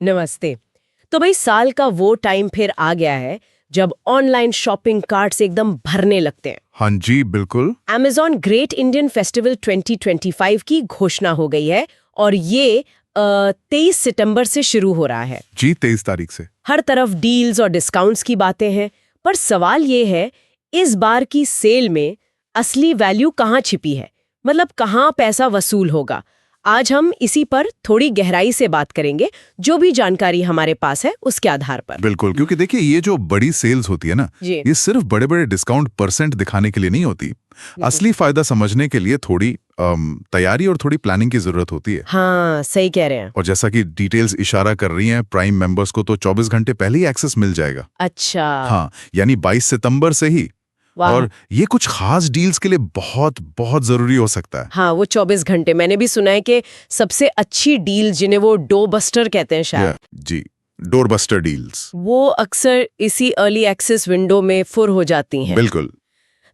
नमस्ते। तो भाई साल का वो टाइम फिर आ गया है जब ऑनलाइन शॉपिंग कार्ट्स एकदम भरने लगते हैं। हाँ जी, बिल्कुल। Amazon ग्रेट इंडियन फेस्टिवल 2025 की घोषणा हो गई है और ये 23 सितंबर से शुरू हो रहा है। जी, 23 तारीख से। हर तरफ डील्स और डिस्काउंट्स की बातें हैं, पर सवाल ये है, इस बार की सेल में असली वैल्यू कहाँ छिपी है? मतलब कहाँ पैसा वसूल होगा? आज हम इसी पर थोड़ी गहराई से बात करेंगे, जो भी जानकारी हमारे पास है उसके आधार पर। बिल्कुल, क्योंकि देखिए ये जो बड़ी सेल्स होती है ना, जी। ये सिर्फ बड़े-बड़े डिस्काउंट परसेंट दिखाने के लिए नहीं होती। असली फायदा समझने के लिए थोड़ी तैयारी और थोड़ी प्लानिंग की जरूरत होती है। हाँ, सही कह रहे हैं। और जैसा कि डिटेल्स इशारा कर रही हैं, प्राइम मेंबर्स को तो 24 घंटे पहले ही एक्सेस मिल जाएगा। अच्छा। हाँ, यानी 22 सितंबर से ही। वाह। और ये कुछ खास डील्स के लिए बहुत बहुत जरूरी हो सकता है। हाँ, वो 24 घंटे मैंने भी सुना है कि सबसे अच्छी डील जिन्हें वो डो बस्टर कहते हैं शायद, जी, डोरबस्टर डील्स। वो अक्सर इसी अर्ली एक्सेस विंडो में फुर हो जाती हैं। बिल्कुल।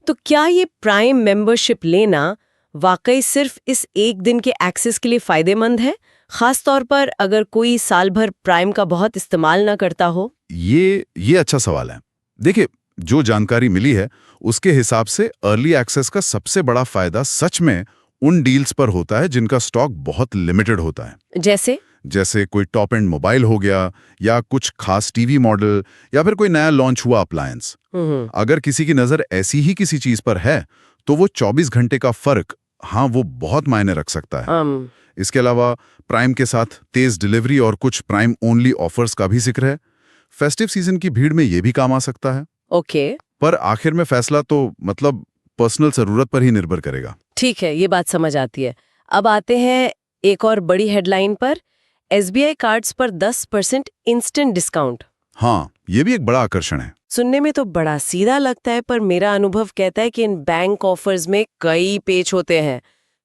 तो क्या ये प्राइम मेंबरशिप लेना वाकई सिर्फ इस एक दिन के एक्सेस के लिए फायदेमंद है, खास तौर पर अगर कोई साल भर प्राइम का बहुत इस्तेमाल ना करता हो? ये अच्छा सवाल है। देखिए, जो जानकारी मिली है उसके हिसाब से अर्ली एक्सेस का सबसे बड़ा फायदा सच में उन डील्स पर होता है जिनका स्टॉक बहुत लिमिटेड होता है। जैसे कोई टॉप एंड मोबाइल हो गया, या कुछ खास टीवी मॉडल, या फिर कोई नया लॉन्च हुआ अप्लायंस। अगर किसी की नजर ऐसी ही किसी चीज पर है तो वो 24 घंटे का फर्क, हाँ, वो बहुत मायने रख सकता है। इसके अलावा प्राइम के साथ तेज डिलीवरी और कुछ प्राइम ओनली ऑफर्स का भी जिक्र है। फेस्टिव सीजन की भीड़ में ये भी काम आ सकता है। ओके। पर आखिर में फैसला तो मतलब पर्सनल जरूरत पर ही निर्भर करेगा। ठीक है, ये बात समझ आती है। अब आते हैं एक और बड़ी हेडलाइन पर, SBI कार्ड्स पर 10% इंस्टेंट डिस्काउंट। हाँ, ये भी एक बड़ा आकर्षण है। सुनने में तो बड़ा सीधा लगता है, पर मेरा अनुभव कहता है कि इन बैंक ऑफर्स में कई पेच होते हैं।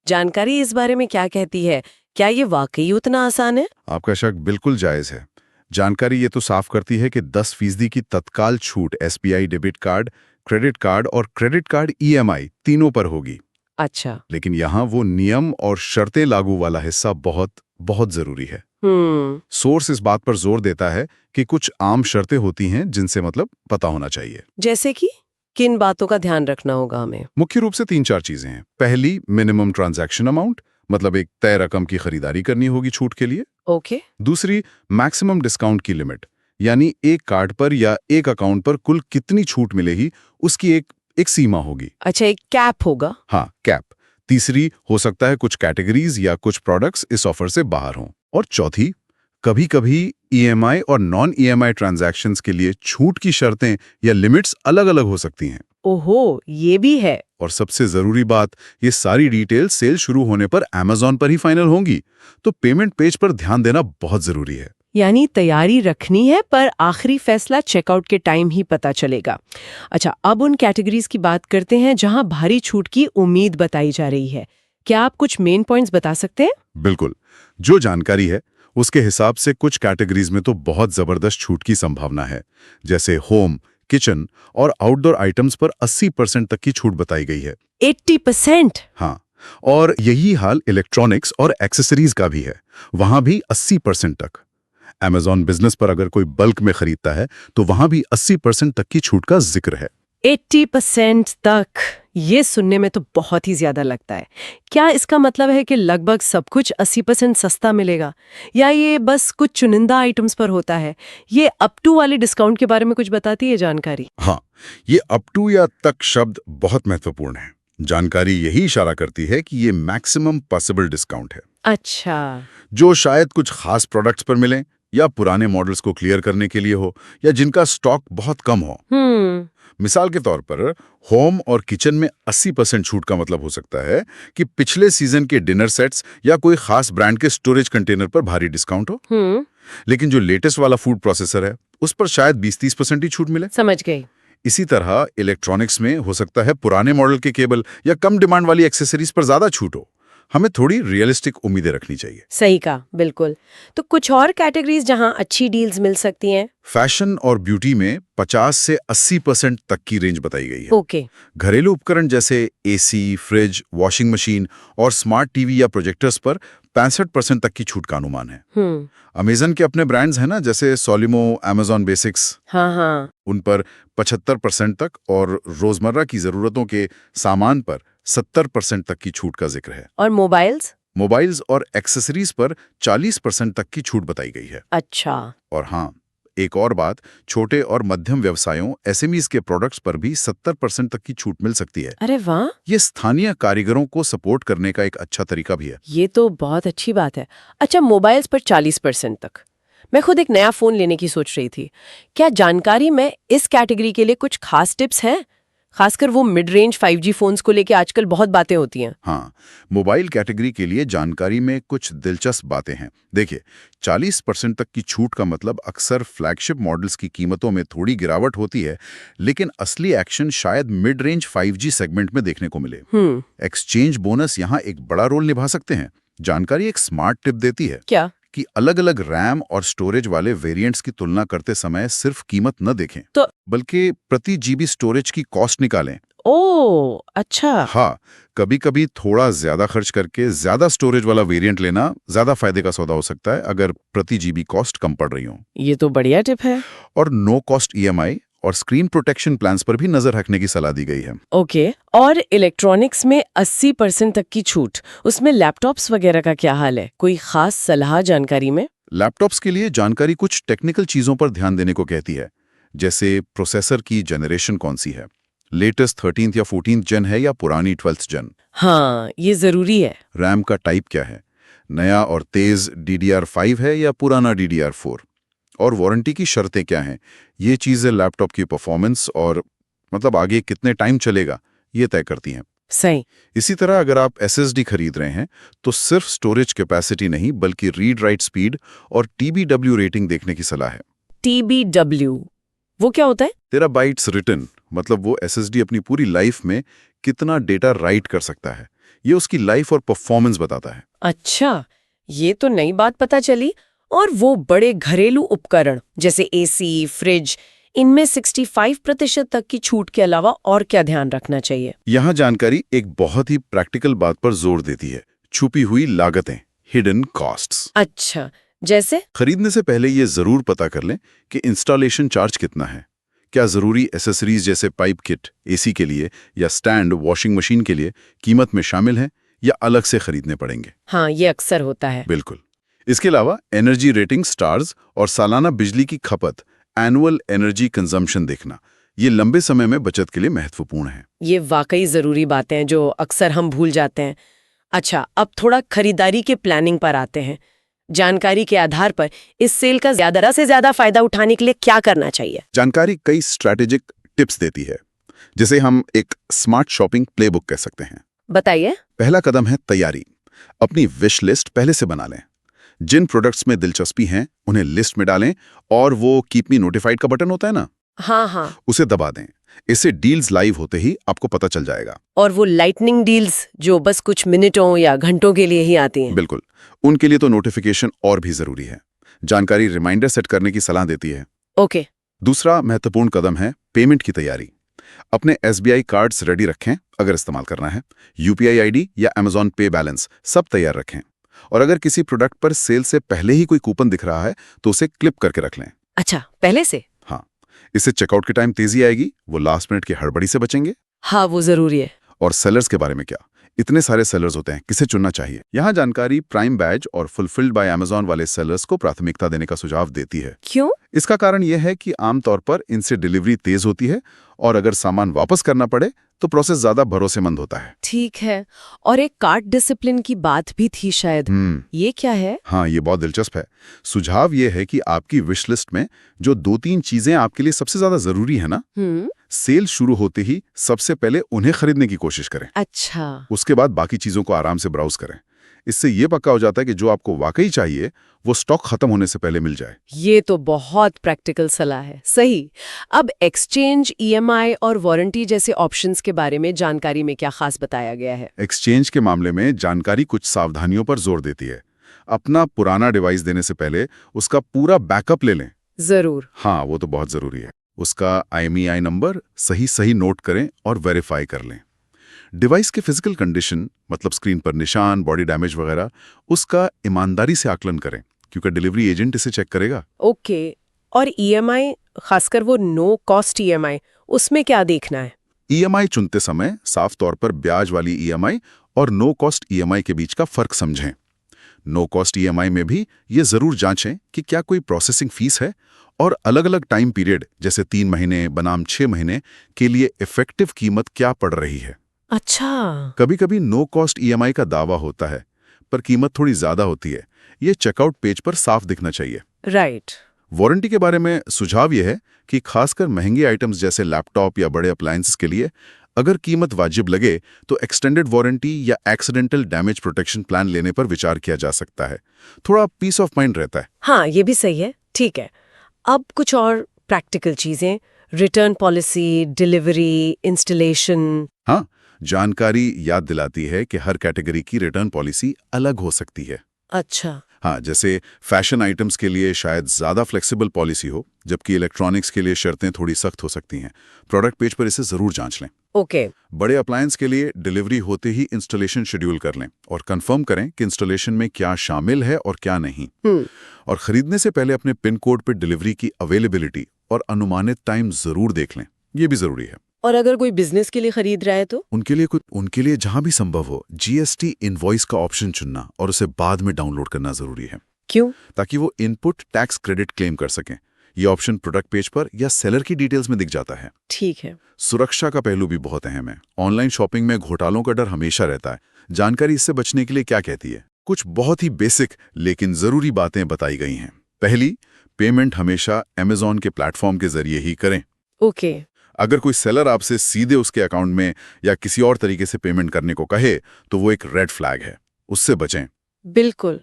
जानकारी इस बारे में क्या कहती है? क्या ये वाकई उतना आसान है? आपका शक बिल्कुल जायज है। जानकारी ये तो साफ करती है कि 10% की तत्काल छूट SBI debit card, credit card और क्रेडिट कार्ड EMI तीनों पर होगी। अच्छा। लेकिन यहाँ वो नियम और शर्तें लागू वाला हिस्सा बहुत बहुत जरूरी है। सोर्स इस बात पर जोर देता है कि कुछ आम शर्तें होती हैं जिनसे मतलब पता होना चाहिए। जैसे कि किन बातों का ध्यान रखना होगा हमें? मुख्य रूप से 3-4 चीजें हैं। पहली, मिनिमम ट्रांजैक्शन अमाउंट, मतलब एक तय रकम की खरीदारी करनी होगी छूट के लिए। ओके। दूसरी, मैक्सिमम डिस्काउंट की लिमिट, यानी एक कार्ड पर या एक अकाउंट पर कुल कितनी छूट मिलेगी उसकी एक सीमा होगी। अच्छा, एक कैप होगा। हाँ, कैप। तीसरी, हो सकता है कुछ कैटेगरीज या कुछ प्रोडक्ट्स इस ऑफर से बाहर हों। और चौथी, कभी-कभी EMI और नॉन EMI ट्रांजैक्शंस के लिए छूट की शर्तें या लिमिट्स अलग-अलग हो सकती हैं। ओहो, ये भी है। और सबसे जरूरी बात, ये सारी डिटेल सेल शुरू होने पर Amazon पर ही फाइनल होंगी, तो पेमेंट पेज पर ध्यान देना बहुत जरूरी है। यानी तैयारी रखनी है, पर आखिरी फैसला चेकआउट के टाइम ही पता चलेगा। अच्छा, अब उन कैटेगरीज की बात करते हैं जहां भारी छूट की उम्मीद बताई जा रही है। क्या आप कुछ मेन पॉइंट्स बता सकते हैं? बिल्कुल। जो जानकारी है उसके हिसाब से कुछ कैटेगरीज में तो बहुत जबरदस्त छूट की संभावना है। जैसे होम, किचन और आउटडोर आइटम्स पर 80% तक की छूट बताई गई है। 80%? हाँ, और यही हाल इलेक्ट्रॉनिक्स और एक्सेसरीज का भी है, वहां भी 80% तक। Amazon बिजनेस पर अगर कोई बल्क में खरीदता है तो वहां भी 80% तक की छूट का जिक्र है। 80% तक, ये सुनने में तो बहुत ही ज्यादा लगता है। क्या इसका मतलब है कि लगभग सब कुछ 80% सस्ता मिलेगा, या ये बस कुछ चुनिंदा आइटम्स पर होता है? ये अप टू वाले डिस्काउंट के बारे में कुछ बताती है जानकारी? हाँ, ये अप टू या तक शब्द बहुत महत्वपूर्ण है। जानकारी यही इशारा करती है कि ये मैक्सिमम पॉसिबल डिस्काउंट है। अच्छा। जो शायद कुछ खास प्रोडक्ट्स पर मिले, या पुराने मॉडल्स को क्लियर करने के लिए हो, या जिनका स्टॉक बहुत कम हो। मिसाल के तौर पर होम और किचन में 80% छूट का मतलब हो सकता है कि पिछले सीजन के डिनर सेट्स या कोई खास ब्रांड के स्टोरेज कंटेनर पर भारी डिस्काउंट हो। लेकिन जो लेटेस्ट वाला फूड प्रोसेसर है उस पर शायद 20-30% ही छूट मिले। समझ गई। इसी तरह इलेक्ट्रॉनिक्स में हो सकता है पुराने मॉडल के केबल या कम डिमांड वाली एक्सेसरीज पर ज्यादा छूट हो। हमें थोड़ी रियलिस्टिक उम्मीदें रखनी चाहिए। सही कहा, बिल्कुल। तो कुछ और कैटेगरीज जहां अच्छी डील्स मिल सकती हैं? फैशन और ब्यूटी में 50 से 80% तक की रेंज बताई गई है। ओके। घरेलू उपकरण जैसे AC, फ्रिज, वॉशिंग मशीन और स्मार्ट टीवी या प्रोजेक्टर्स पर 65% तक की छूट का अनुमान है। अमेजन के अपने ब्रांड्स हैं ना, जैसे सोलिमो, अमेजॉन बेसिक्स, हाँ, उन पर 75% तक और रोजमर्रा की जरूरतों के सामान पर 70% तक की छूट का जिक्र है। और मोबाइल्स? मोबाइल्स और एक्सेसरीज पर 40% तक की छूट बताई गई है। अच्छा। और हाँ, एक और बात, छोटे और मध्यम व्यवसायों एसएमईज के प्रोडक्ट्स पर भी 70% तक की छूट मिल सकती है। अरे वाह, ये स्थानीय कारीगरों को सपोर्ट करने का एक अच्छा तरीका भी है। ये तो बहुत अच्छी बात है। अच्छा, मोबाइल्स पर 40% तक। मैं खुद एक नया फोन लेने की सोच रही थी। क्या जानकारी में इस कैटेगरी के लिए कुछ खास टिप्स हैं? खासकर वो मिड रेंज 5G फोन्स को लेके आजकल बहुत बातें होती हैं। हाँ, मोबाइल कैटेगरी के लिए जानकारी में कुछ दिलचस्प बातें हैं। देखिए, 40% तक की छूट का मतलब अक्सर फ्लैगशिप मॉडल्स की कीमतों में थोड़ी गिरावट होती है, लेकिन असली एक्शन शायद मिड रेंज 5G सेगमेंट में देखने को मिले। एक्सचेंज बोनस यहाँ एक बड़ा रोल निभा सकते हैं। जानकारी एक स्मार्ट टिप देती है क्या? कि अलग-अलग रैम और स्टोरेज वाले वेरिएंट्स की तुलना करते समय सिर्फ कीमत न देखें, तो बल्कि प्रति जीबी स्टोरेज की कॉस्ट निकालें। ओह, अच्छा। हाँ, कभी-कभी थोड़ा ज्यादा खर्च करके ज्यादा स्टोरेज वाला वेरिएंट लेना ज्यादा फायदे का सौदा हो सकता है, अगर प्रति जीबी कॉस्ट कम पड़ रही हो। ये तो बढ़िया टिप है। और नो कॉस्ट ईएमआई और स्क्रीन प्रोटेक्शन प्लान्स पर भी नजर रखने की सलाह दी गई है। ओके। और इलेक्ट्रॉनिक्स में 80% तक की छूट, उसमें लैपटॉप्स वगैरह का क्या हाल है? कोई खास सलाह जानकारी में? लैपटॉप्स के लिए जानकारी कुछ टेक्निकल चीजों पर ध्यान देने को कहती है, जैसे प्रोसेसर की जनरेशन कौन सी है, लेटेस्ट 13th या 14th जेन है या पुरानी 12th जेन। हाँ, ये जरूरी है। रैम का टाइप क्या है, नया और तेज DDR5 है या पुराना DDR4। और वारंटी की शर्तें क्या हैं, ये चीज़ें लैपटॉप की परफॉर्मेंस और मतलब आगे कितने टाइम चलेगा ये तय करती हैं। सही। इसी तरह अगर आप SSD खरीद रहे हैं तो सिर्फ स्टोरेज कैपेसिटी नहीं बल्कि रीड राइट स्पीड और TBW रेटिंग देखने की सलाह है। TBW वो क्या होता है? टेराबाइट्स रिटन, मतलब वो SSD अपनी पूरी लाइफ में कितना डेटा राइट कर सकता है, ये उसकी लाइफ और परफॉर्मेंस बताता है। अच्छा, ये तो नई बात पता चली। और वो बड़े घरेलू उपकरण जैसे AC, फ्रिज, इनमें 65% तक की छूट के अलावा और क्या ध्यान रखना चाहिए? यहाँ जानकारी एक बहुत ही प्रैक्टिकल बात पर जोर देती है, छुपी हुई लागतें, हिडन कॉस्ट्स। अच्छा, जैसे? खरीदने से पहले ये जरूर पता कर लें कि इंस्टॉलेशन चार्ज कितना है, क्या जरूरी एसेसरीज जैसे पाइप किट AC के लिए या स्टैंड वॉशिंग मशीन के लिए कीमत में शामिल है या अलग से खरीदने पड़ेंगे। हाँ, ये अक्सर होता है। बिल्कुल। इसके अलावा एनर्जी रेटिंग स्टार्स और सालाना बिजली की खपत, एनुअल एनर्जी कंजम्पशन देखना, ये लंबे समय में बचत के लिए महत्वपूर्ण है। ये वाकई जरूरी बातें हैं जो अक्सर हम भूल जाते हैं। अच्छा, अब थोड़ा खरीदारी के प्लानिंग पर आते हैं। जानकारी के आधार पर इस सेल का ज्यादा से ज्यादा फायदा उठाने के लिए क्या करना चाहिए? जानकारी कई स्ट्रैटेजिक टिप्स देती है, जिसे हम एक स्मार्ट शॉपिंग प्लेबुक कह सकते हैं। बताइए। पहला कदम है तैयारी। अपनी विश लिस्ट पहले से बना लें। जिन प्रोडक्ट्स में दिलचस्पी हैं उन्हें लिस्ट में डालें और वो कीप मी नोटिफाइड का बटन होता है ना, हाँ, उसे दबा दें। इससे डील्स लाइव होते ही आपको पता चल जाएगा। और वो लाइटनिंग डील्स जो बस कुछ मिनटों या घंटों के लिए ही आती हैं। बिल्कुल, उनके लिए तो नोटिफिकेशन और भी जरूरी है। जानकारी रिमाइंडर सेट करने की सलाह देती है। ओके। दूसरा महत्वपूर्ण कदम है पेमेंट की तैयारी। अपने SBI कार्ड्स रेडी रखें अगर इस्तेमाल करना है, UPI ID या Amazon पे बैलेंस सब तैयार रखें। और अगर किसी प्रोडक्ट पर सेल से पहले ही कोई कूपन दिख रहा है तो उसे क्लिप करके रख लें। अच्छा, पहले से? हाँ, इससे चेकआउट के टाइम तेजी आएगी, वो लास्ट मिनट की हड़बड़ी से बचेंगे। हाँ, वो जरूरी है। और सेलर्स के बारे में क्या, इतने सारे सेलर्स होते हैं, किसे चुनना चाहिए? यहाँ जानकारी प्राइम बैज और फुलफिल्ड बाय Amazon वाले सेलर्स को प्राथमिकता देने का सुझाव देती है। क्यों? इसका कारण यह है कि आमतौर पर इनसे डिलीवरी तेज होती है और अगर सामान वापस करना पड़े तो प्रोसेस ज्यादा भरोसेमंद होता है। ठीक है। और एक कार्ट डिसिप्लिन की बात भी थी शायद, ये क्या है? हाँ, ये बहुत दिलचस्प है। सुझाव ये है कि आपकी विश लिस्ट में जो 2-3 चीजें आपके लिए सबसे ज्यादा जरूरी है ना, सेल शुरू होते ही सबसे पहले उन्हें खरीदने की कोशिश करें। अच्छा। उसके बाद बाकी चीजों को आराम से ब्राउज करें। इससे ये पक्का हो जाता है कि जो आपको वाकई चाहिए वो स्टॉक खत्म होने से पहले मिल जाए। ये तो बहुत प्रैक्टिकल सलाह है। सही। अब एक्सचेंज, EMI और वारंटी जैसे ऑप्शंस के बारे में जानकारी में क्या खास बताया गया है? एक्सचेंज के मामले में जानकारी कुछ सावधानियों पर जोर देती है। अपना पुराना डिवाइस देने से पहले उसका पूरा बैकअप ले लें। जरूर। हाँ, वो तो बहुत जरूरी है। उसका IMEI नंबर सही नोट करें और वेरीफाई कर लें। डिवाइस के फिजिकल कंडीशन, मतलब स्क्रीन पर निशान, बॉडी डैमेज वगैरह, उसका ईमानदारी से आकलन करें, क्योंकि डिलीवरी एजेंट इसे चेक करेगा। ओके। और ईएमआई, खासकर वो नो कॉस्ट ईएमआई, उसमें क्या देखना है? ईएमआई चुनते समय साफ तौर पर ब्याज वाली ईएमआई और नो कॉस्ट ईएमआई के बीच का फर्क समझें। नो कॉस्ट ईएमआई में भी ये जरूर जांचें कि क्या कोई प्रोसेसिंग फीस है और अलग-अलग टाइम पीरियड जैसे 3 महीने बनाम 6 महीने के लिए इफेक्टिव कीमत क्या पड़ रही है। अच्छा। कभी-कभी नो कॉस्ट ईएमआई का दावा होता है पर कीमत थोड़ी ज्यादा होती है। ये चेकआउट पेज पर साफ दिखना चाहिए। राइट। वारंटी के बारे में सुझाव यह है कि खासकर महंगे आइटम्स जैसे लैपटॉप या बड़े अप्लायंसेस के लिए अगर कीमत वाजिब लगे तो एक्सटेंडेड वारंटी या एक्सीडेंटल डैमेज प्रोटेक्शन प्लान लेने पर विचार किया जा सकता है। थोड़ा पीस ऑफ माइंड रहता है। हाँ, ये भी सही है। ठीक है, अब कुछ और प्रैक्टिकल चीजें, रिटर्न पॉलिसी, डिलीवरी, इंस्टॉलेशन। हाँ, जानकारी याद दिलाती है कि हर कैटेगरी की रिटर्न पॉलिसी अलग हो सकती है। अच्छा। हाँ, जैसे फैशन आइटम्स के लिए शायद ज़्यादा फ्लेक्सिबल पॉलिसी हो, जबकि इलेक्ट्रॉनिक्स के लिए शर्तें थोड़ी सख्त हो सकती हैं। प्रोडक्ट पेज पर इसे ज़रूर जांच लें। ओके। बड़े अप्लायंस के लिए डिलीवरी होते ही इंस्टॉलेशन शेड्यूल कर लें और कंफर्म करें कि इंस्टॉलेशन में क्या शामिल है और क्या नहीं। और खरीदने से पहले अपने पिन कोड पर डिलीवरी की अवेलेबिलिटी और अनुमानित टाइम ज़रूर देख लें, ये भी ज़रूरी है। और अगर कोई बिजनेस के लिए खरीद रहा है तो उनके लिए जहां भी संभव हो जीएसटी इनवॉइस का ऑप्शन चुनना और उसे बाद में डाउनलोड करना जरूरी है। क्यों? ताकि वो इनपुट टैक्स क्रेडिट क्लेम कर सकें। ये ऑप्शन प्रोडक्ट पेज पर या सेलर की डिटेल्स में दिख जाता है। ठीक है। सुरक्षा का पहलू भी बहुत अहम है। ऑनलाइन शॉपिंग में घोटालों का डर हमेशा रहता है। जानकारी इससे बचने के लिए क्या कहती है? कुछ बहुत ही बेसिक लेकिन जरूरी बातें बताई गई हैं। पहली, पेमेंट हमेशा अमेजॉन के प्लेटफॉर्म के जरिए ही करें। ओके। अगर कोई सेलर आपसे सीधे उसके अकाउंट में या किसी और तरीके से पेमेंट करने को कहे तो वो एक रेड फ्लैग है, उससे बचें। बिल्कुल।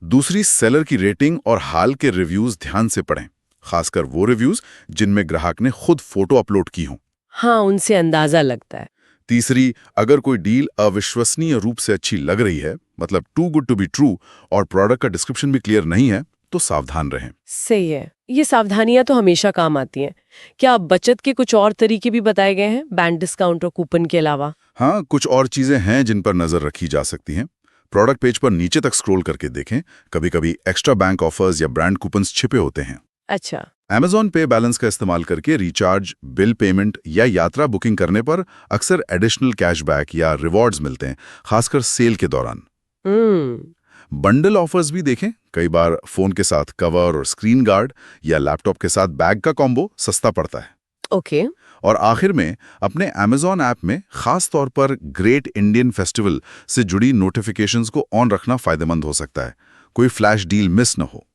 दूसरी, सेलर की रेटिंग और हाल के रिव्यूज ध्यान से पढ़ें, खासकर वो रिव्यूज जिनमें ग्राहक ने खुद फोटो अपलोड की हों। हाँ, उनसे अंदाजा लगता है। तीसरी, अगर कोई डील अविश्वसनीय रूप से अच्छी लग रही है, मतलब too good to be true, और प्रोडक्ट का डिस्क्रिप्शन भी क्लियर नहीं है, तो सावधान रहें। सही है, ये सावधानियां तो हमेशा काम आती हैं। क्या बचत के कुछ और तरीके भी बताए गए हैं बैंक डिस्काउंट और कूपन के अलावा? हाँ, कुछ और चीजें हैं जिन पर नजर रखी जा सकती हैं। प्रोडक्ट पेज पर नीचे तक स्क्रॉल करके देखें, कभी-कभी एक्स्ट्रा बैंक ऑफर्स या ब्रांड कूपन्स छिपे होते हैं। अच्छा। Amazon पे बैलेंस का इस्तेमाल करके रिचार्ज, बिल पेमेंट या यात्रा बुकिंग करने पर अक्सर एडिशनल कैशबैक या रिवॉर्ड्स मिलते हैं, खासकर सेल के दौरान। बंडल ऑफर्स भी देखें, कई बार फोन के साथ कवर और स्क्रीन गार्ड या लैपटॉप के साथ बैग का कॉम्बो सस्ता पड़ता है। ओके। और आखिर में अपने Amazon ऐप में खास तौर पर ग्रेट इंडियन फेस्टिवल से जुड़ी नोटिफिकेशंस को ऑन रखना फायदेमंद हो सकता है, कोई फ्लैश डील मिस न हो।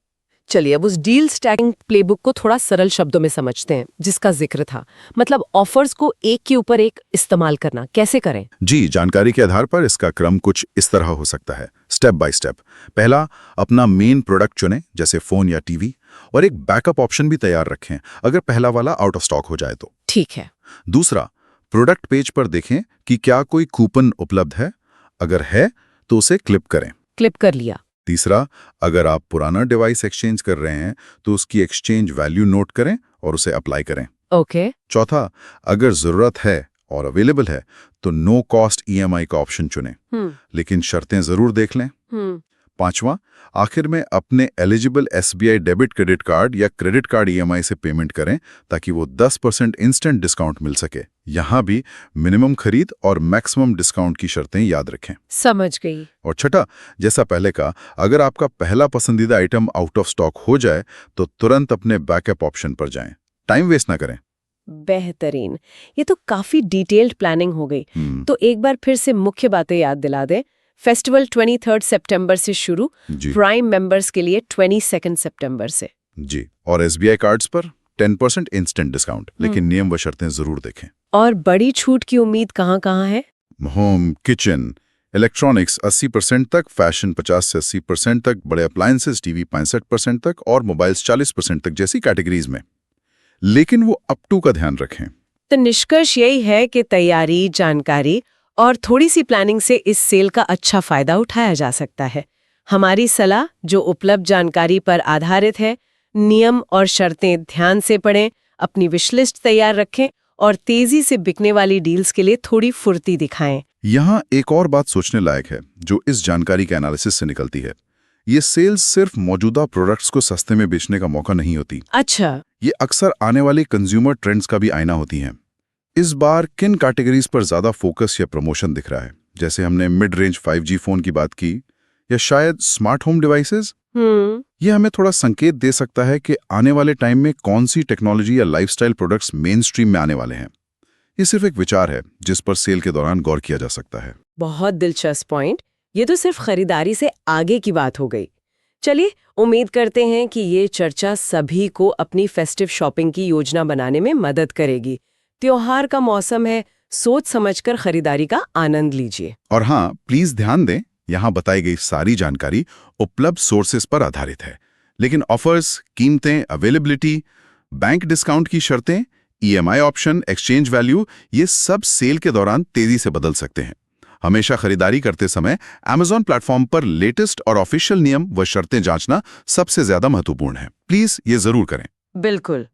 चलिए, अब उस डील स्टैकिंग प्लेबुक को थोड़ा सरल शब्दों में समझते हैं जिसका जिक्र था। मतलब ऑफर्स को एक के ऊपर एक इस्तेमाल करना कैसे करें? जी, जानकारी के आधार पर इसका क्रम कुछ इस तरह हो सकता है, स्टेप बाय स्टेप। पहला, अपना मेन प्रोडक्ट चुनें, जैसे फोन या टीवी, और एक बैकअप ऑप्शन भी तैयार रखें अगर पहला वाला आउट ऑफ स्टॉक हो जाए तो। ठीक है। दूसरा, प्रोडक्ट पेज पर देखें कि क्या कोई कूपन उपलब्ध है, अगर है तो उसे क्लिप करें। क्लिप कर लिया। तीसरा, अगर आप पुराना डिवाइस एक्सचेंज कर रहे हैं तो उसकी एक्सचेंज वैल्यू नोट करें और उसे अप्लाई करें। ओके। चौथा, अगर जरूरत है और अवेलेबल है तो नो कॉस्ट ईएमआई का ऑप्शन चुनें, लेकिन शर्तें जरूर देख लें। पांचवा, आखिर में अपने eligible SBI debit credit card या क्रेडिट कार्ड ईएमआई से पेमेंट करें ताकि वो 10% इंस्टेंट डिस्काउंट मिल सके। यहाँ भी मिनिमम खरीद और मैक्सिमम डिस्काउंट की शर्तें याद रखें। समझ गई। और छठा, जैसा पहले का, अगर आपका पहला पसंदीदा आइटम आउट ऑफ स्टॉक हो जाए तो तुरंत अपने बैकअप ऑप्शन पर जाएं, टाइम वेस्ट ना करें। बेहतरीन। ये तो काफी डिटेल्ड प्लानिंग हो गई। तो एक बार फिर से मुख्य बातें याद दिला दे। फेस्टिवल 23 सितंबर से शुरू, प्राइम मेंबर्स के लिए 22 सितंबर से। जी, और एसबीआई कार्ड्स पर 10% इंस्टेंट डिस्काउंट, लेकिन नियम व शर्तें जरूर देखें। और बड़ी छूट की उम्मीद कहाँ है? होम, किचन, इलेक्ट्रॉनिक्स 80% तक, फैशन 50 से 80% तक, बड़े अप्लायंसेस, टीवी 65% तक और मोबाइल्स 40% तक जैसी कैटेगरीज में। लेकिन वो अप टू का ध्यान रखें। तो निष्कर्ष यही है कि तैयारी, जानकारी और थोड़ी सी प्लानिंग से इस सेल का अच्छा फायदा उठाया जा सकता है। हमारी सलाह, जो उपलब्ध जानकारी पर आधारित है, नियम और शर्तें ध्यान से पढ़ें, अपनी विश लिस्ट तैयार रखें और तेजी से बिकने वाली डील्स के लिए थोड़ी फुर्ती दिखाएं। यहाँ एक और बात सोचने लायक है जो इस जानकारी के एनालिसिस से निकलती है। ये सेल्स सिर्फ मौजूदा प्रोडक्ट्स को सस्ते में बेचने का मौका नहीं होती। अच्छा। ये अक्सर आने वाले कंज्यूमर ट्रेंड्स का भी आईना होती हैं। इस बार किन कैटेगरीज पर ज्यादा फोकस या प्रमोशन दिख रहा है, जैसे हमने मिड रेंज 5G फोन की बात की, या शायद स्मार्ट होम डिवाइसेस। ये हमें थोड़ा संकेत दे सकता है कि आने वाले टाइम में कौन सी टेक्नोलॉजी या लाइफस्टाइल प्रोडक्ट्स मेन स्ट्रीम में आने वाले हैं। ये सिर्फ एक विचार है जिस पर सेल के दौरान गौर किया जा सकता है। बहुत दिलचस्प पॉइंट। ये तो सिर्फ खरीदारी से आगे की बात हो गई। चलिए, उम्मीद करते हैं कि ये चर्चा सभी को अपनी फेस्टिव शॉपिंग की योजना बनाने में मदद करेगी। त्योहार का मौसम है, सोच समझकर खरीदारी का आनंद लीजिए। और हाँ, प्लीज ध्यान दें, यहाँ बताई गई सारी जानकारी उपलब्ध सोर्सेस पर आधारित है, लेकिन ऑफर्स, कीमतें, अवेलेबिलिटी, बैंक डिस्काउंट की शर्तें, EMI ऑप्शन, एक्सचेंज वैल्यू, ये सब सेल के दौरान तेजी से बदल सकते हैं। हमेशा खरीदारी करते समय Amazon प्लेटफॉर्म पर लेटेस्ट और ऑफिशियल नियम व शर्तें जांचना सबसे ज्यादा महत्वपूर्ण है। प्लीज ये जरूर करें। बिल्कुल।